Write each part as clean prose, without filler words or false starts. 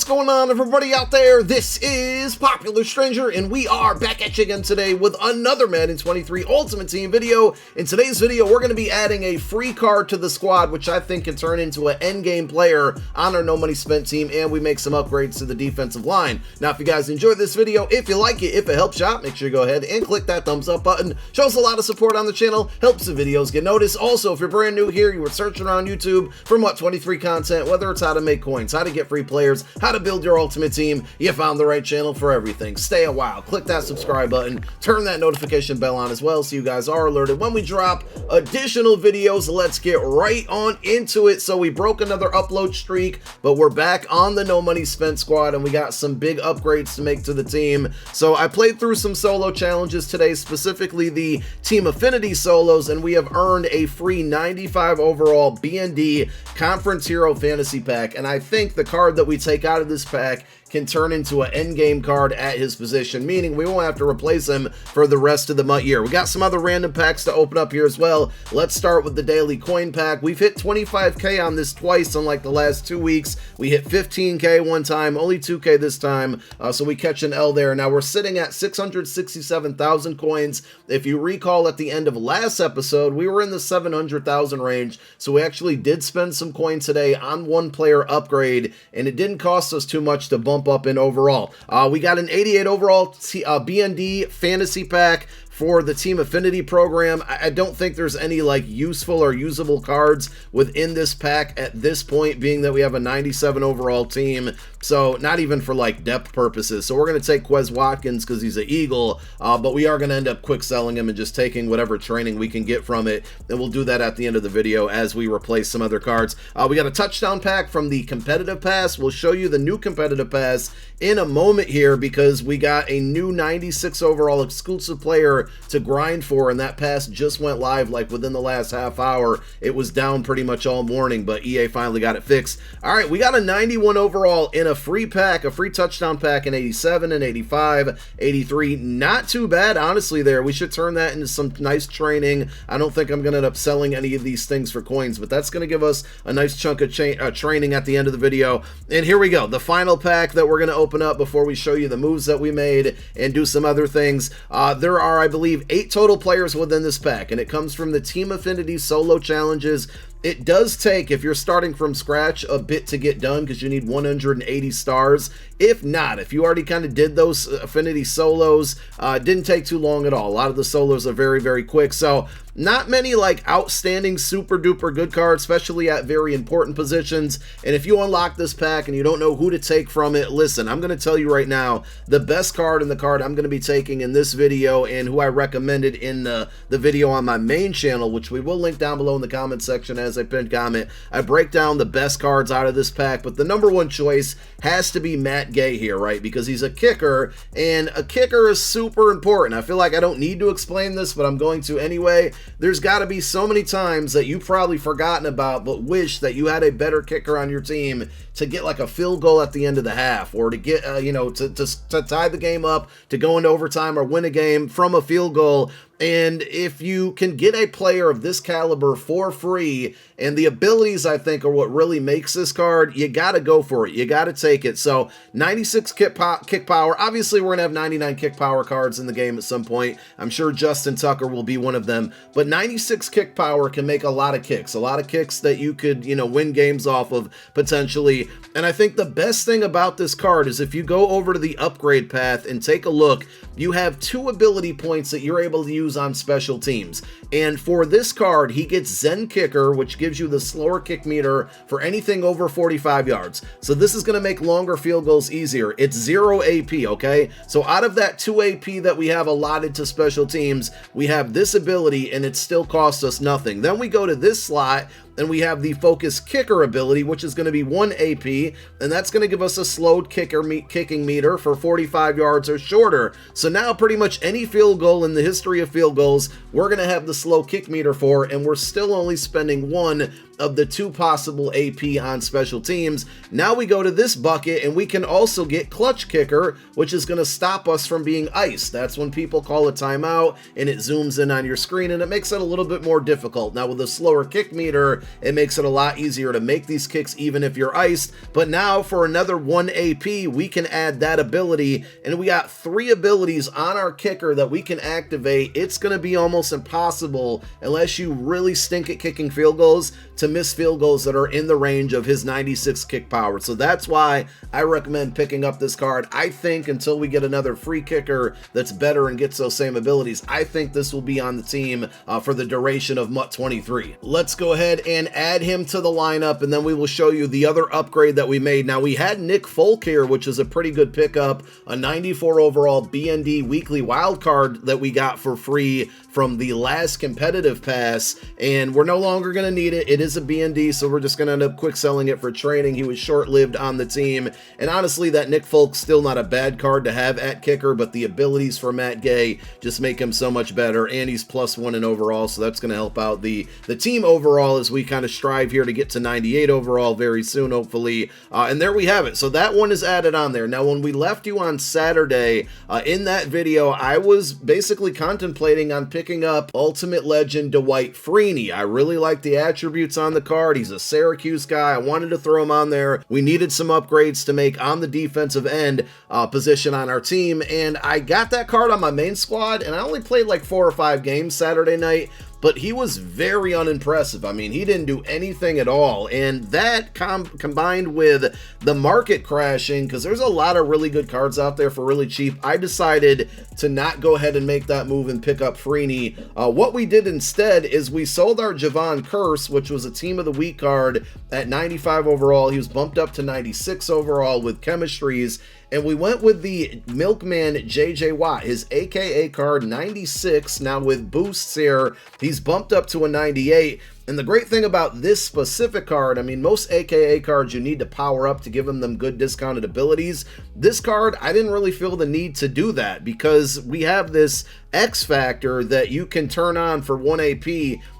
What's going on, everybody out there? This is Popular Stranger, and we are back at you again today with another Madden 23 Ultimate Team video. In today's video, we're going to be adding a free card to the squad, which I think can turn into an endgame player on our No Money Spent team, and we make some upgrades to the defensive line. Now, if you guys enjoyed this video, if you like it, if it helps you out, make sure you go ahead and click that thumbs up button. Shows a lot of support on the channel, helps the videos get noticed. Also, if you're brand new here, you were searching around YouTube for Mutt 23 content, whether it's how to make coins, how to get free players, how to build your ultimate team, you found the right channel for everything. Stay a while, click that subscribe button, turn that notification bell on as well so you guys are alerted when we drop additional videos. Let's get right on into it. So we broke another upload streak, but we're back on the No Money Spent squad, and we got some big upgrades to make to the team. So I played through some solo challenges today, specifically the Team Affinity solos, and we have earned a free 95 overall BND Conference Hero Fantasy Pack. And I think the card that we take out of this pack can turn into an endgame card at his position, meaning we won't have to replace him for the rest of the Mutt year. We got some other random packs to open up here as well. Let's start with the daily coin pack. We've hit 25k on this twice in like the last 2 weeks. We hit 15k one time, only 2k this time, so we catch an L there. Now we're sitting at 667,000 coins. If you recall, at the end of last episode, we were in the 700,000 range, so we actually did spend some coins today on one player upgrade, and it didn't cost us too much to bump up in overall. We got an 88 overall BND fantasy pack for the Team Affinity program. I don't think there's any like useful or usable cards within this pack at this point, being that we have a 97 overall team, so not even for like depth purposes. So we're going to take Quez Watkins because he's an Eagle, but we are going to end up quick selling him and just taking whatever training we can get from it, and we'll do that at the end of the video as we replace some other cards. We got a touchdown pack from the competitive pass. We'll show you the new competitive pass in a moment here because we got a new 96 overall exclusive player to grind for, and that pass just went live like within the last half hour. It was down pretty much all morning, but EA finally got it fixed. All right, we got a 91 overall in a free pack, a free touchdown pack in 87 and 85, 83. Not too bad, honestly, there. We should turn that into some nice training. I don't think I'm going to end up selling any of these things for coins, but that's going to give us a nice chunk of training at the end of the video. And here we go, the final pack that we're going to open up before we show you the moves that we made and do some other things. There are, I believe, 8 total players within this pack, and it comes from the Team Affinity solo challenges. It does take, if you're starting from scratch, a bit to get done because you need 180 stars. If not, if you already kind of did those Affinity solos, it didn't take too long at all. A lot of the solos are very, very quick. So not many like outstanding super duper good cards, especially at very important positions. And if you unlock this pack and you don't know who to take from it, listen, I'm going to tell you right now, the best card and the card I'm going to be taking in this video, and who I recommended in the video on my main channel, which we will link down below in the comment section as a pinned comment. I break down the best cards out of this pack, but the number one choice has to be Matt Gay here, right? Because he's a kicker, and a kicker is super important. I feel like I don't need to explain this, but I'm going to anyway. There's got to be so many times that you've probably forgotten about, but wish that you had a better kicker on your team to get like a field goal at the end of the half, or to get, to tie the game up, to go into overtime or win a game from a field goal. And if you can get a player of this caliber for free, and the abilities, I think, are what really makes this card, you got to go for it. You got to take it. So 96 kick power. Obviously, we're going to have 99 kick power cards in the game at some point. I'm sure Justin Tucker will be one of them. But 96 kick power can make a lot of kicks. A lot of kicks that you could, win games off of potentially. And I think the best thing about this card is if you go over to the upgrade path and take a look, you have 2 ability points that you're able to use on special teams. And for this card, he gets Zen Kicker, which gives you the slower kick meter for anything over 45 yards. So this is going to make longer field goals easier. It's 0 AP, okay? So out of that 2 AP that we have allotted to special teams, we have this ability, and it still costs us nothing. Then we go to this slot, and we have the focus kicker ability, which is going to be 1 AP, and that's going to give us a slowed kicking meter for 45 yards or shorter. So now pretty much any field goal in the history of field goals, we're going to have the slow kick meter for, and we're still only spending 1 of the 2 possible AP on special teams. Now we go to this bucket, and we can also get clutch kicker, which is going to stop us from being iced. That's when people call a timeout and it zooms in on your screen, and it makes it a little bit more difficult. Now with a slower kick meter, It makes it a lot easier to make these kicks even if you're iced. But now for another 1 AP, we can add that ability, and we got 3 abilities on our kicker that we can activate. It's going to be almost impossible, unless you really stink at kicking field goals, to miss field goals that are in the range of his 96 kick power. So that's why I recommend picking up this card. I think until we get another free kicker that's better and gets those same abilities, I think this will be on the team for the duration of MUT 23. Let's go ahead and add him to the lineup, and then we will show you the other upgrade that we made. Now, we had Nick Folk here, which is a pretty good pickup, a 94 overall BND weekly wild card that we got for free from the last competitive pass, and we're no longer going to need it. It is a BND, so we're just going to end up quick selling it for training. He was short-lived on the team, and honestly, that Nick Folk's still not a bad card to have at kicker, but the abilities for Matt Gay just make him so much better, and he's +1 in overall, so that's going to help out the team overall as we kind of strive here to get to 98 overall very soon, hopefully. And there we have it. So that one is added on there. Now, when we left you on Saturday, in that video, I was basically contemplating on picking up Ultimate Legend Dwight Freeney. I really like the attributes on the card. He's a Syracuse guy. I wanted to throw him on there. We needed some upgrades to make on the defensive end position on our team, and I got that card on my main squad, and I only played like 4 or 5 games Saturday night, but he was very unimpressive. I mean, he didn't do anything at all, and that combined with the market crashing, because there's a lot of really good cards out there for really cheap, I decided to not go ahead and make that move and pick up Freeney. What we did instead is we sold our Javon Curse, which was a Team of the Week card, at 95 overall. He was bumped up to 96 overall with chemistries, and we went with the Milkman JJ Watt, his AKA card, 96. Now with boosts here, he's bumped up to a 98. And the great thing about this specific card, I mean, most AKA cards you need to power up to give them good discounted abilities. This card, I didn't really feel the need to do that because we have this X Factor that you can turn on for 1 AP.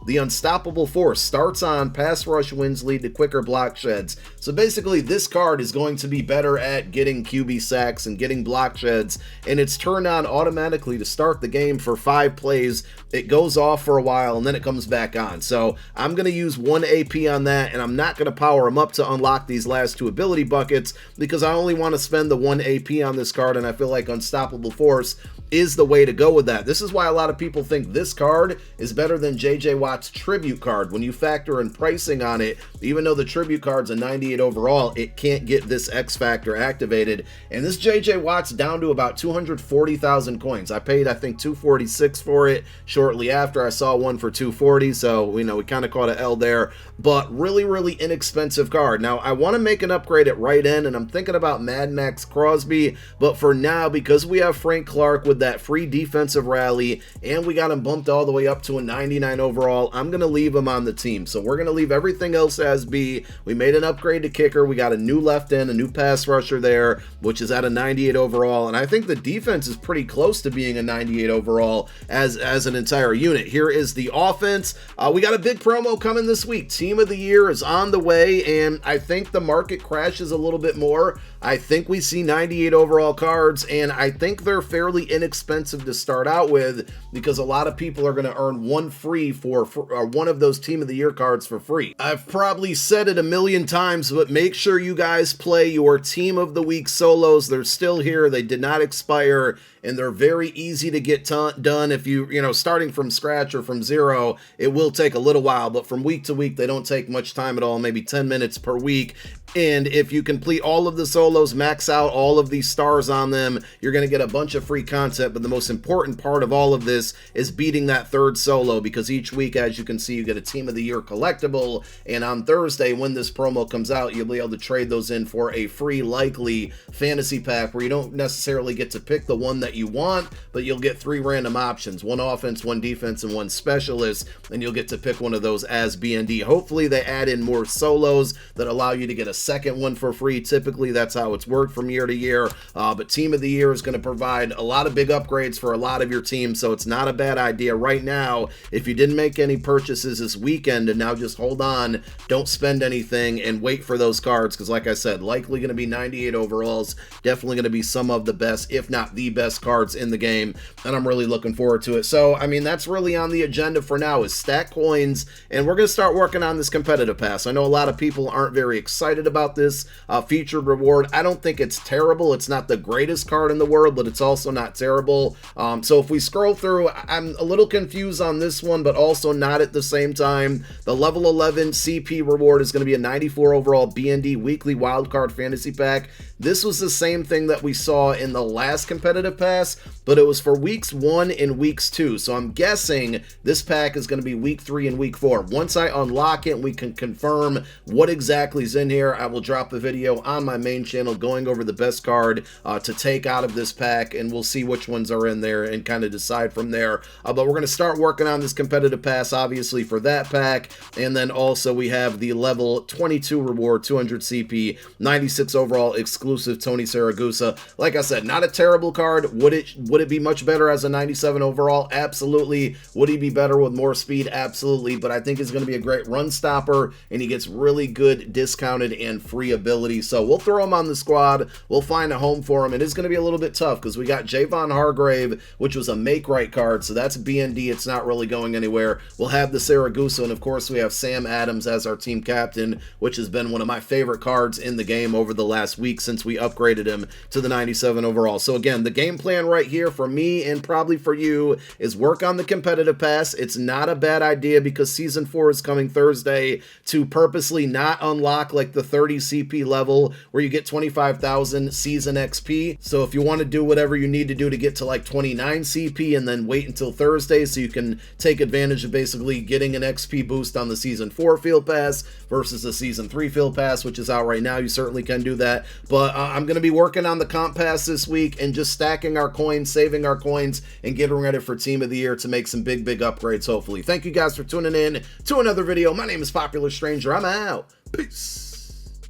The Unstoppable Force starts on, pass rush wins lead to quicker block sheds. So basically this card is going to be better at getting QB sacks and getting block sheds, and it's turned on automatically to start the game for 5 plays. It goes off for a while and then it comes back on. So I'm going to use 1 AP on that, and I'm not going to power him up to unlock these last 2 ability buckets because I only want to spend the 1 AP on this card, and I feel like Unstoppable Force is the way to go with that. This is why a lot of people think this card is better than JJ Watt's tribute card. When you factor in pricing on it, even though the tribute card's a 98 overall, it can't get this X Factor activated. And this JJ Watt's down to about 240,000 coins. I paid, I think, 246 for it shortly after. I saw one for 240, so we kind of caught an L there. But really, really inexpensive card. Now, I want to make an upgrade at right end, and I'm thinking about Mad Max Crosby, but for now, because we have Frank Clark with that free defensive rally, and we got him bumped all the way up to a 99 overall, I'm going to leave him on the team. So we're going to leave everything else as be. We made an upgrade to kicker. We got a new left end, a new pass rusher there, which is at a 98 overall, and I think the defense is pretty close to being a 98 overall as an entire unit. Here is the offense. We got a big promo coming this week. Team of the Year is on the way, and I think the market crashes a little bit more. I think we see 98 overall cards, and I think they're fairly inexpensive to start out with because a lot of people are going to earn one free for one of those Team of the Year cards for free. I've probably said it a million times, but make sure you guys play your Team of the Week solos. They're still here. They did not expire, and they're very easy to get done. If you starting from scratch or from zero, it will take a little while, but from week to week, they don't take much time at all, maybe 10 minutes per week. And if you complete all of the solos, max out all of these stars on them, you're going to get a bunch of free content. But the most important part of all of this is beating that third solo, because each week, as you can see, you get a Team of the Year collectible. And on Thursday, when this promo comes out, you'll be able to trade those in for a free likely fantasy pack where you don't necessarily get to pick the one that you want, but you'll get 3 random options, 1 offense, 1 defense, and 1 specialist, and you'll get to pick one of those as BND. Hopefully they add in more solos that allow you to get a second one for free. Typically, that's how it's worked from year to year. But Team of the Year is going to provide a lot of big upgrades for a lot of your teams, so it's not a bad idea right now. If you didn't make any purchases this weekend and now just hold on, don't spend anything and wait for those cards, because like I said, likely going to be 98 overalls, definitely going to be some of the best, if not the best cards in the game, and I'm really looking forward to it. So, I mean, that's really on the agenda for now, is stack coins, and we're going to start working on this competitive pass. I know a lot of people aren't very excited about this featured reward. I don't think it's terrible. It's not the greatest card in the world, but it's also not terrible. So if we scroll through, I'm a little confused on this one, but also not at the same time. The level 11 CP reward is going to be a 94 overall BND weekly wildcard fantasy pack. This was the same thing that we saw in the last competitive pass, but it was for weeks 1 and weeks 2. So I'm guessing this pack is going to be week 3 and week 4. Once I unlock it, we can confirm what exactly is in here. I will drop a video on my main channel going over the best card to take out of this pack, and we'll see which ones are in there and kind of decide from there. But we're going to start working on this competitive pass, obviously, for that pack. And then also we have the level 22 reward, 200 CP, 96 overall exclusive Tony Saragusa. Like I said, not a terrible card. Would it be much better as a 97 overall? Absolutely. Would he be better with more speed? Absolutely. But I think he's going to be a great run stopper, and he gets really good discounted and free ability. So we'll throw him on the squad. We'll find a home for him. It is going to be a little bit tough because we got Javon Hargrave, which was a make right card. So that's BND. It's not really going anywhere. We'll have the Saragusa, and of course we have Sam Adams as our team captain, which has been one of my favorite cards in the game over the last week since we upgraded him to the 97 overall. So again, the game plan right here for me and probably for you is work on the competitive pass. It's not a bad idea because season 4 is coming Thursday, to purposely not unlock like the 30 CP level where you get 25,000 season XP. So if you want to do whatever you need to do to get to like 29 CP and then wait until Thursday so you can take advantage of basically getting an XP boost on the season 4 field pass versus the season 3 field pass, which is out right now, you certainly can do that. But I'm going to be working on the comp pass this week and just stacking our coins, saving our coins, and getting ready for Team of the Year to make some big upgrades, hopefully. Thank you guys for tuning in to another video. My name is Popular Stranger. I'm out. Peace.